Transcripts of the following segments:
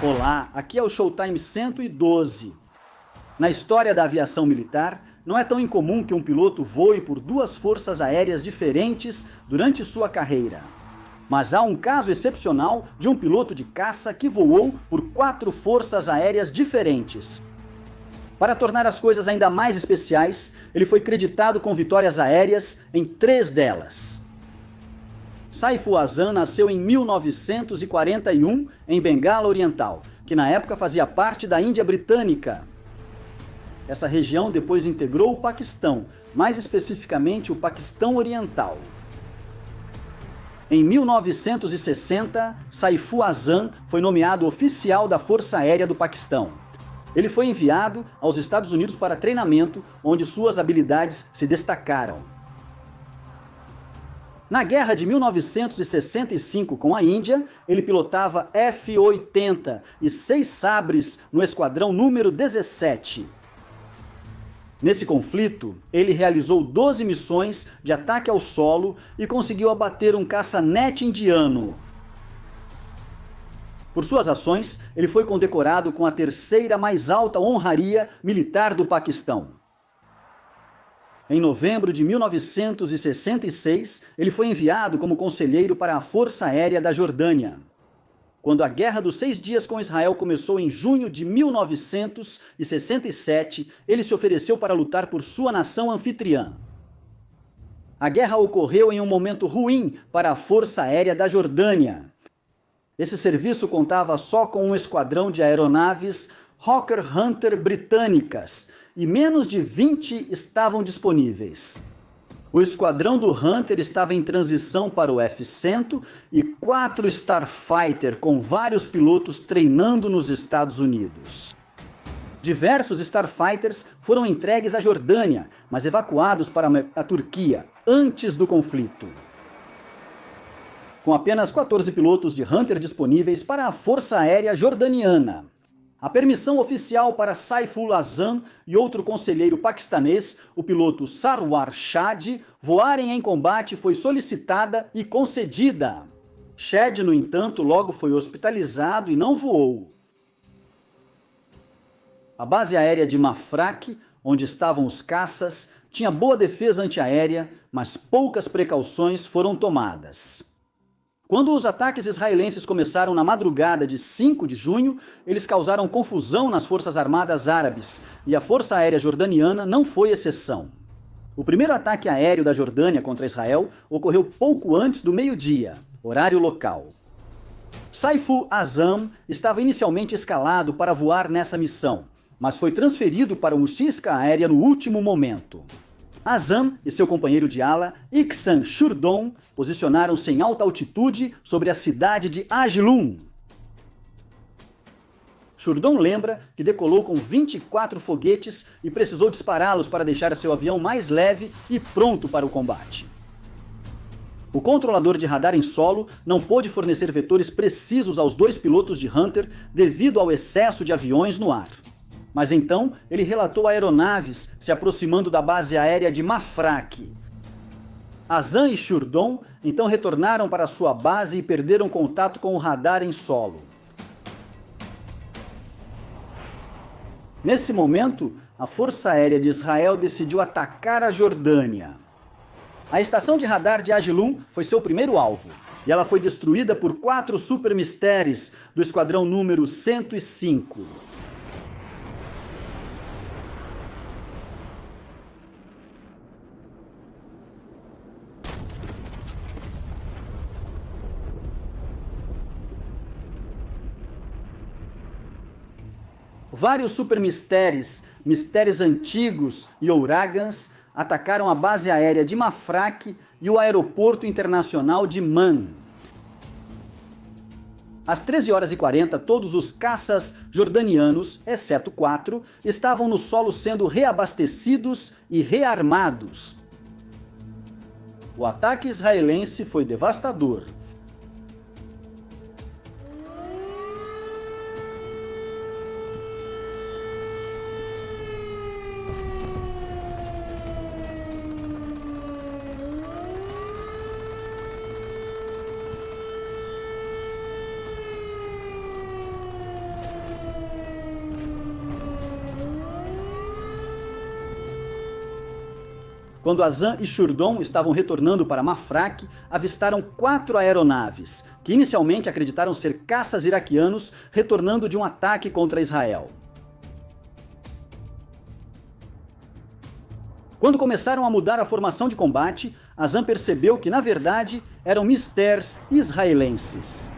Olá, aqui é o Showtime 112. Na história da aviação militar, não é tão incomum que um piloto voe por duas forças aéreas diferentes durante sua carreira. Mas há um caso excepcional de um piloto de caça que voou por 4 forças aéreas diferentes. Para tornar as coisas ainda mais especiais, ele foi creditado com vitórias aéreas em 3 delas. Saifu Azam nasceu em 1941 em Bengala Oriental, que na época fazia parte da Índia Britânica. Essa região depois integrou o Paquistão, mais especificamente o Paquistão Oriental. Em 1960, Saifu Azam foi nomeado oficial da Força Aérea do Paquistão. Ele foi enviado aos Estados Unidos para treinamento, onde suas habilidades se destacaram. Na guerra de 1965 com a Índia, ele pilotava F-80 e 6 sabres no esquadrão número 17. Nesse conflito, ele realizou 12 missões de ataque ao solo e conseguiu abater um caça-net indiano. Por suas ações, ele foi condecorado com a 3ª mais alta honraria militar do Paquistão. Em novembro de 1966, ele foi enviado como conselheiro para a Força Aérea da Jordânia. Quando a Guerra dos 6 Dias com Israel começou em junho de 1967, ele se ofereceu para lutar por sua nação anfitriã. A guerra ocorreu em um momento ruim para a Força Aérea da Jordânia. Esse serviço contava só com um esquadrão de aeronaves Hawker Hunter britânicas, e menos de 20 estavam disponíveis. O esquadrão do Hunter estava em transição para o F-100 e 4 Starfighter com vários pilotos treinando nos Estados Unidos. Diversos Starfighters foram entregues à Jordânia, mas evacuados para a Turquia antes do conflito. Com apenas 14 pilotos de Hunter disponíveis para a Força Aérea Jordaniana. A permissão oficial para Saifu Azam e outro conselheiro paquistanês, o piloto Sarwar Shad, voarem em combate foi solicitada e concedida. Shad, no entanto, logo foi hospitalizado e não voou. A base aérea de Mafraq, onde estavam os caças, tinha boa defesa antiaérea, mas poucas precauções foram tomadas. Quando os ataques israelenses começaram na madrugada de 5 de junho, eles causaram confusão nas forças armadas árabes, e a Força Aérea Jordaniana não foi exceção. O primeiro ataque aéreo da Jordânia contra Israel ocorreu pouco antes do meio-dia, horário local. Saifu Azam estava inicialmente escalado para voar nessa missão, mas foi transferido para uma cisca aérea no último momento. Azam e seu companheiro de ala, Ihsan Shurdon, posicionaram-se em alta altitude sobre a cidade de Ajlum. Shurdon lembra que decolou com 24 foguetes e precisou dispará-los para deixar seu avião mais leve e pronto para o combate. O controlador de radar em solo não pôde fornecer vetores precisos aos 2 pilotos de Hunter devido ao excesso de aviões no ar. Mas então ele relatou aeronaves se aproximando da base aérea de Mafraq. Azam e Shurdon então retornaram para sua base e perderam contato com o radar em solo. Nesse momento, a Força Aérea de Israel decidiu atacar a Jordânia. A estação de radar de Ajlum foi seu primeiro alvo, e ela foi destruída por 4 Super Mysteries do esquadrão número 105. Vários Super Mysteries, Mysteries antigos e Ouragans atacaram a base aérea de Mafraq e o aeroporto internacional de Man. Às 13h40, todos os caças jordanianos, exceto 4, estavam no solo sendo reabastecidos e rearmados. O ataque israelense foi devastador. Quando Azan e Shurdon estavam retornando para Mafraq, avistaram 4 aeronaves, que inicialmente acreditaram ser caças iraquianos retornando de um ataque contra Israel. Quando começaram a mudar a formação de combate, Azan percebeu que, na verdade, eram Mystères israelenses.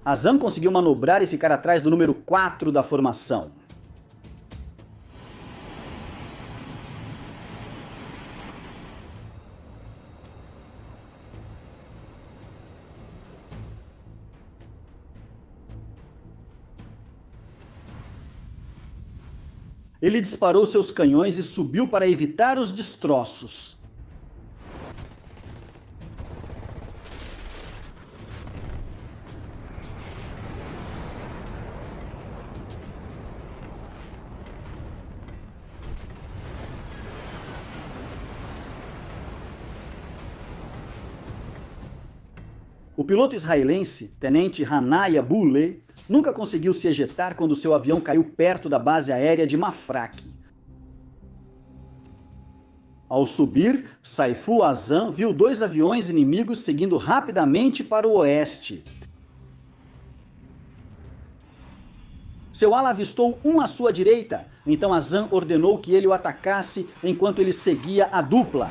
Azan conseguiu manobrar e ficar atrás do número 4 da formação. Ele disparou seus canhões e subiu para evitar os destroços. O piloto israelense, tenente Hanaya Boulay, nunca conseguiu se ejetar quando seu avião caiu perto da base aérea de Mafraq. Ao subir, Saifu Azan viu 2 aviões inimigos seguindo rapidamente para o oeste. Seu ala avistou um à sua direita, então Azan ordenou que ele o atacasse enquanto ele seguia a dupla.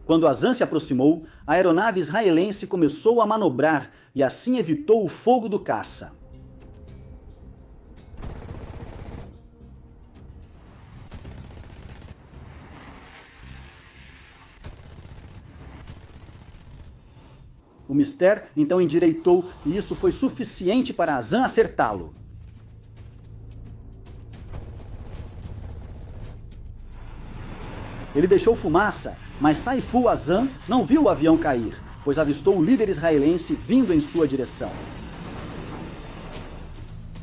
Quando Azan se aproximou, a aeronave israelense começou a manobrar e assim evitou o fogo do caça. O Mystère então endireitou e isso foi suficiente para Azan acertá-lo. Ele deixou fumaça, mas Saifu Azan não viu o avião cair, pois avistou o líder israelense vindo em sua direção.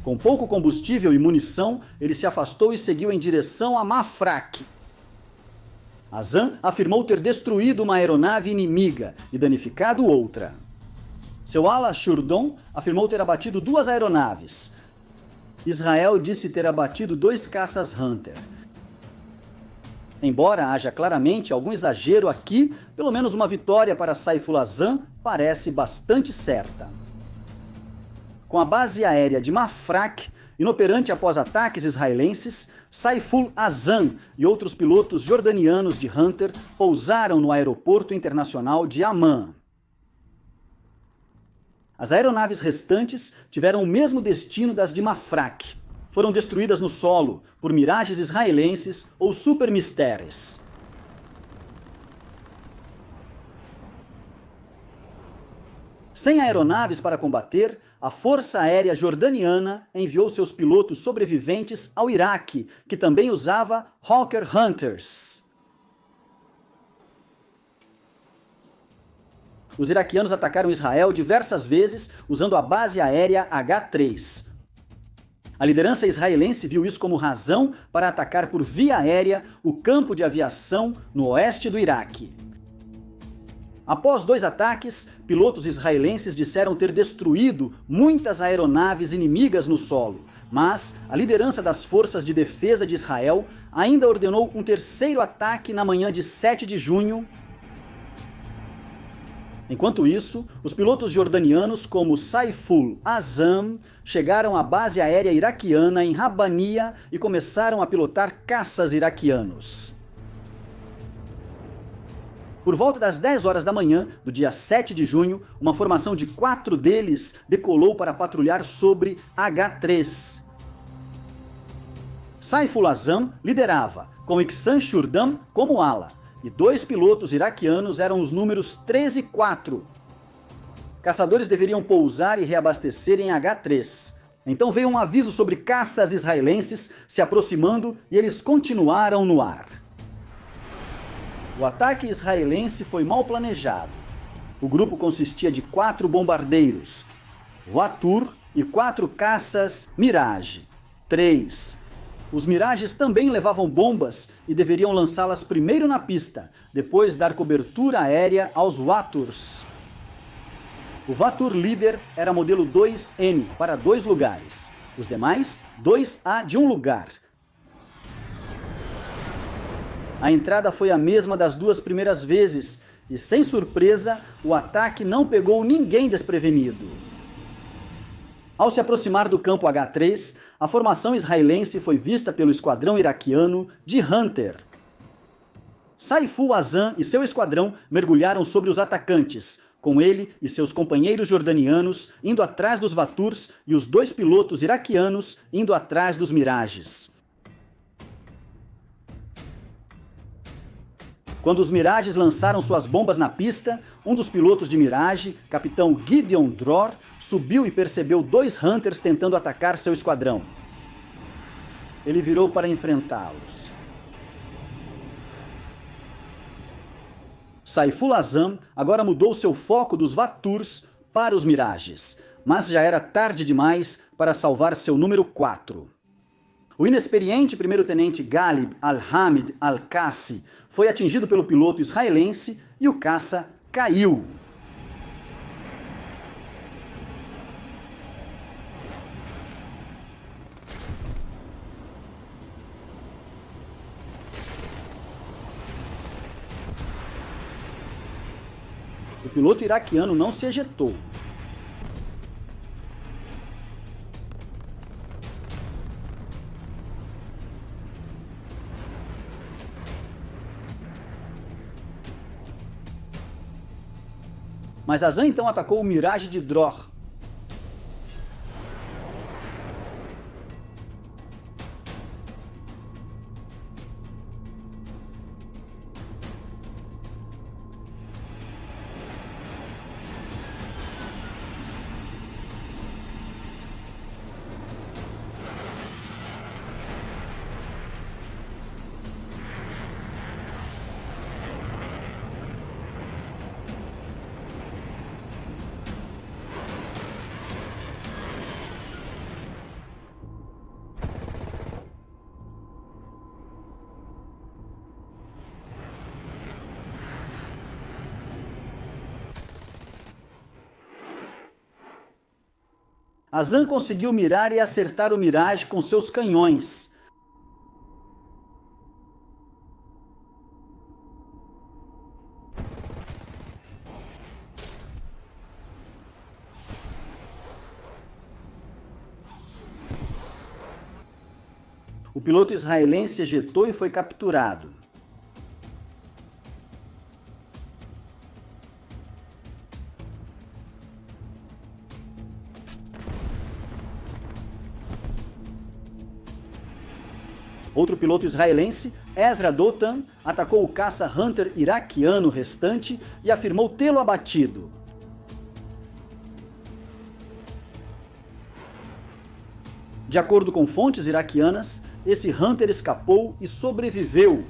Com pouco combustível e munição, ele se afastou e seguiu em direção a Mafraq. Azan afirmou ter destruído uma aeronave inimiga e danificado outra. Seu ala Shurdon afirmou ter abatido 2 aeronaves. Israel disse ter abatido 2 caças Hunter. Embora haja claramente algum exagero aqui, pelo menos uma vitória para Saiful Azan parece bastante certa. Com a base aérea de Mafraq inoperante após ataques israelenses, Saiful Azan e outros pilotos jordanianos de Hunter pousaram no aeroporto internacional de Amman. As aeronaves restantes tiveram o mesmo destino das de Mafraq. Foram destruídas no solo por mirages israelenses ou super Mystères. Sem aeronaves para combater, a Força Aérea Jordaniana enviou seus pilotos sobreviventes ao Iraque, que também usava Hawker Hunters. Os iraquianos atacaram Israel diversas vezes usando a base aérea H-3. A liderança israelense viu isso como razão para atacar por via aérea o campo de aviação no oeste do Iraque. Após 2 ataques, pilotos israelenses disseram ter destruído muitas aeronaves inimigas no solo, mas a liderança das forças de defesa de Israel ainda ordenou um 3º ataque na manhã de 7 de junho. Enquanto isso, os pilotos jordanianos como Saiful Azam chegaram à base aérea iraquiana em Rabania e começaram a pilotar caças iraquianos. Por volta das 10 horas da manhã do dia 7 de junho, uma formação de 4 deles decolou para patrulhar sobre H-3. Saiful Azam liderava, com Ihsan Shurdam como ala, e 2 pilotos iraquianos eram os números 3 e 4. Caçadores deveriam pousar e reabastecer em H-3. Então veio um aviso sobre caças israelenses se aproximando e eles continuaram no ar. O ataque israelense foi mal planejado. O grupo consistia de 4 bombardeiros, Vatur, e 4 caças Mirage, 3. Os Mirages também levavam bombas e deveriam lançá-las primeiro na pista, depois dar cobertura aérea aos Vaturs. O Vatur líder era modelo 2N para 2 lugares. Os demais, 2A de um lugar. A entrada foi a mesma das duas primeiras vezes, e sem surpresa, o ataque não pegou ninguém desprevenido. Ao se aproximar do campo H3, a formação israelense foi vista pelo esquadrão iraquiano de Hunter. Saifu Azan e seu esquadrão mergulharam sobre os atacantes, com ele e seus companheiros jordanianos indo atrás dos Vaturs e os dois pilotos iraquianos indo atrás dos Mirages. Quando os Mirages lançaram suas bombas na pista, um dos pilotos de Mirage, capitão Gideon Dror, subiu e percebeu dois Hunters tentando atacar seu esquadrão. Ele virou para enfrentá-los. Saiful Azam agora mudou seu foco dos Vaturs para os Mirages, mas já era tarde demais para salvar seu número 4. O inexperiente primeiro-tenente Ghalib Al-Hamid Al-Qassi foi atingido pelo piloto israelense e o caça caiu. O piloto iraquiano não se ejetou. Mas Azan então atacou o Mirage de Dror. Azan conseguiu mirar e acertar o Mirage com seus canhões. O piloto israelense ejetou e foi capturado. Outro piloto israelense, Ezra Dotan, atacou o caça Hunter iraquiano restante e afirmou tê-lo abatido. De acordo com fontes iraquianas, esse Hunter escapou e sobreviveu.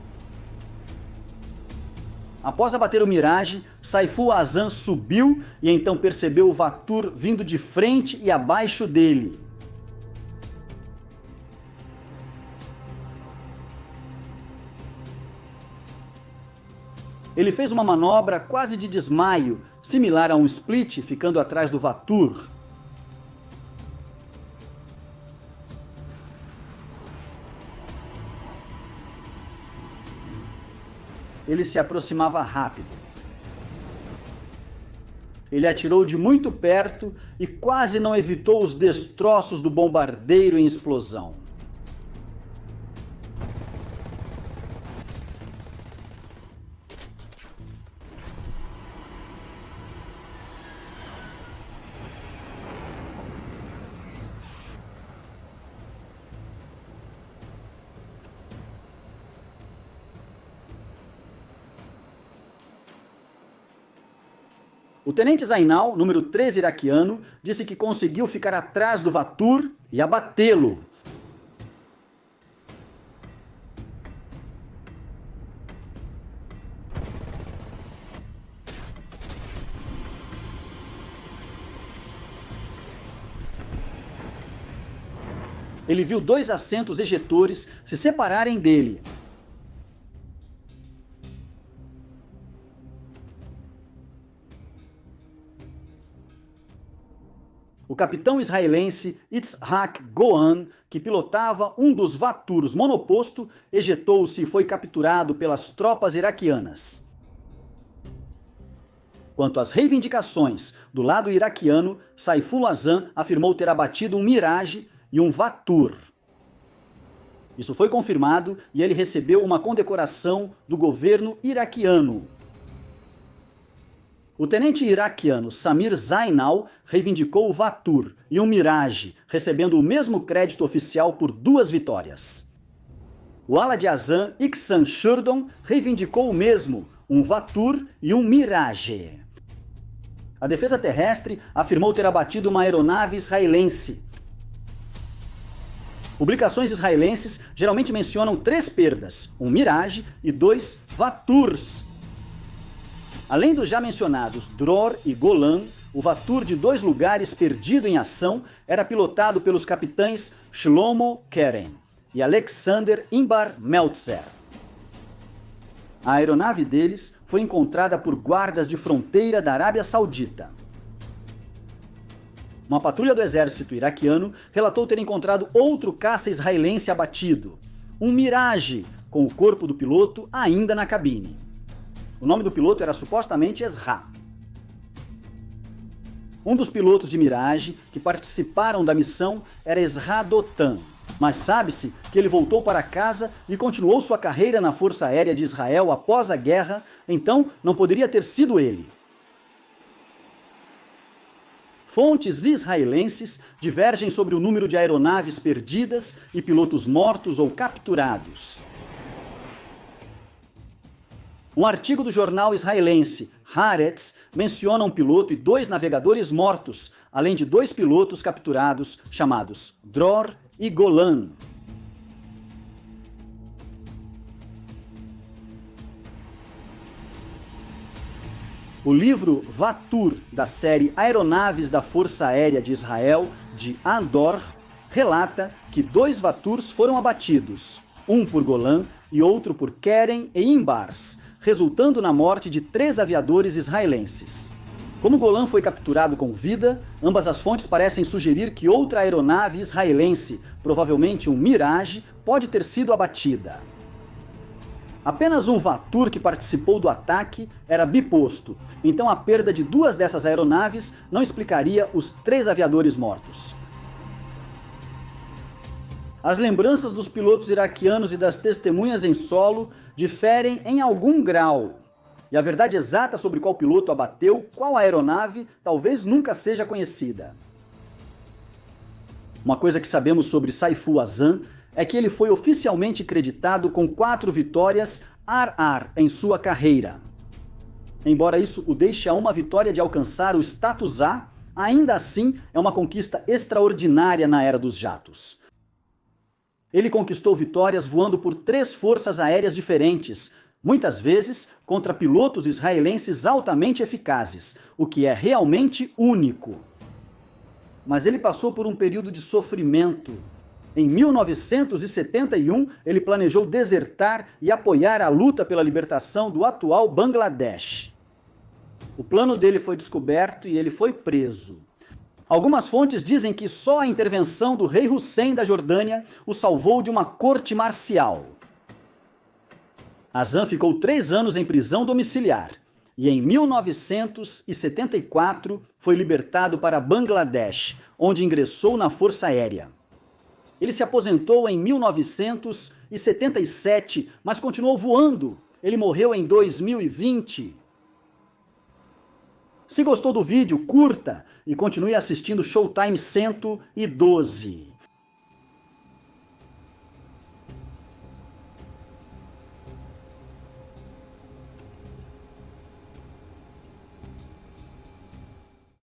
Após abater o Mirage, Saiful Azan subiu e então percebeu o Vatur vindo de frente e abaixo dele. Ele fez uma manobra quase de desmaio, similar a um split, ficando atrás do Vatur. Ele se aproximava rápido. Ele atirou de muito perto e quase não evitou os destroços do bombardeiro em explosão. O tenente Zainal, número 13 iraquiano, disse que conseguiu ficar atrás do Vatur e abatê-lo. Ele viu dois assentos ejetores se separarem dele. O capitão israelense Itzhak Goan, que pilotava um dos Vaturs monoposto, ejetou-se e foi capturado pelas tropas iraquianas. Quanto às reivindicações do lado iraquiano, Saifullah Azam afirmou ter abatido um Mirage e um Vatur. Isso foi confirmado e ele recebeu uma condecoração do governo iraquiano. O tenente iraquiano Samir Zainal reivindicou o Vatur e um Mirage, recebendo o mesmo crédito oficial por 2 vitórias. O ala de Azam, Iksan Shurdon, reivindicou o mesmo, um Vatur e um Mirage. A defesa terrestre afirmou ter abatido uma aeronave israelense. Publicações israelenses geralmente mencionam 3 perdas, um Mirage e 2 Vaturs. Além dos já mencionados Dror e Golan, o Vatur de 2 lugares perdido em ação era pilotado pelos capitães Shlomo Keren e Alexander Imbar Meltzer. A aeronave deles foi encontrada por guardas de fronteira da Arábia Saudita. Uma patrulha do exército iraquiano relatou ter encontrado outro caça israelense abatido, um Mirage, com o corpo do piloto ainda na cabine. O nome do piloto era supostamente Ezra. Um dos pilotos de Mirage que participaram da missão era Ezra Dotan, mas sabe-se que ele voltou para casa e continuou sua carreira na Força Aérea de Israel após a guerra, então não poderia ter sido ele. Fontes israelenses divergem sobre o número de aeronaves perdidas e pilotos mortos ou capturados. Um artigo do jornal israelense Haaretz menciona um piloto e 2 navegadores mortos, além de 2 pilotos capturados chamados Dror e Golan. O livro Vatur, da série Aeronaves da Força Aérea de Israel, de Andor, relata que 2 Vaturs foram abatidos, um por Golan e outro por Keren e Imbars, resultando na morte de 3 aviadores israelenses. Como Golan foi capturado com vida, ambas as fontes parecem sugerir que outra aeronave israelense, provavelmente um Mirage, pode ter sido abatida. Apenas um Vatur que participou do ataque era biposto, então a perda de 2 dessas aeronaves não explicaria os 3 aviadores mortos. As lembranças dos pilotos iraquianos e das testemunhas em solo diferem em algum grau. E a verdade exata sobre qual piloto abateu qual aeronave talvez nunca seja conhecida. Uma coisa que sabemos sobre Saifullah Azam é que ele foi oficialmente creditado com 4 vitórias ar em sua carreira. Embora isso o deixe a uma vitória de alcançar o status A, ainda assim é uma conquista extraordinária na era dos jatos. Ele conquistou vitórias voando por 3 forças aéreas diferentes, muitas vezes contra pilotos israelenses altamente eficazes, o que é realmente único. Mas ele passou por um período de sofrimento. Em 1971, ele planejou desertar e apoiar a luta pela libertação do atual Bangladesh. O plano dele foi descoberto e ele foi preso. Algumas fontes dizem que só a intervenção do rei Hussein da Jordânia o salvou de uma corte marcial. Azam ficou 3 anos em prisão domiciliar e em 1974 foi libertado para Bangladesh, onde ingressou na Força Aérea. Ele se aposentou em 1977, mas continuou voando. Ele morreu em 2020. Se gostou do vídeo, curta e continue assistindo Showtime 112.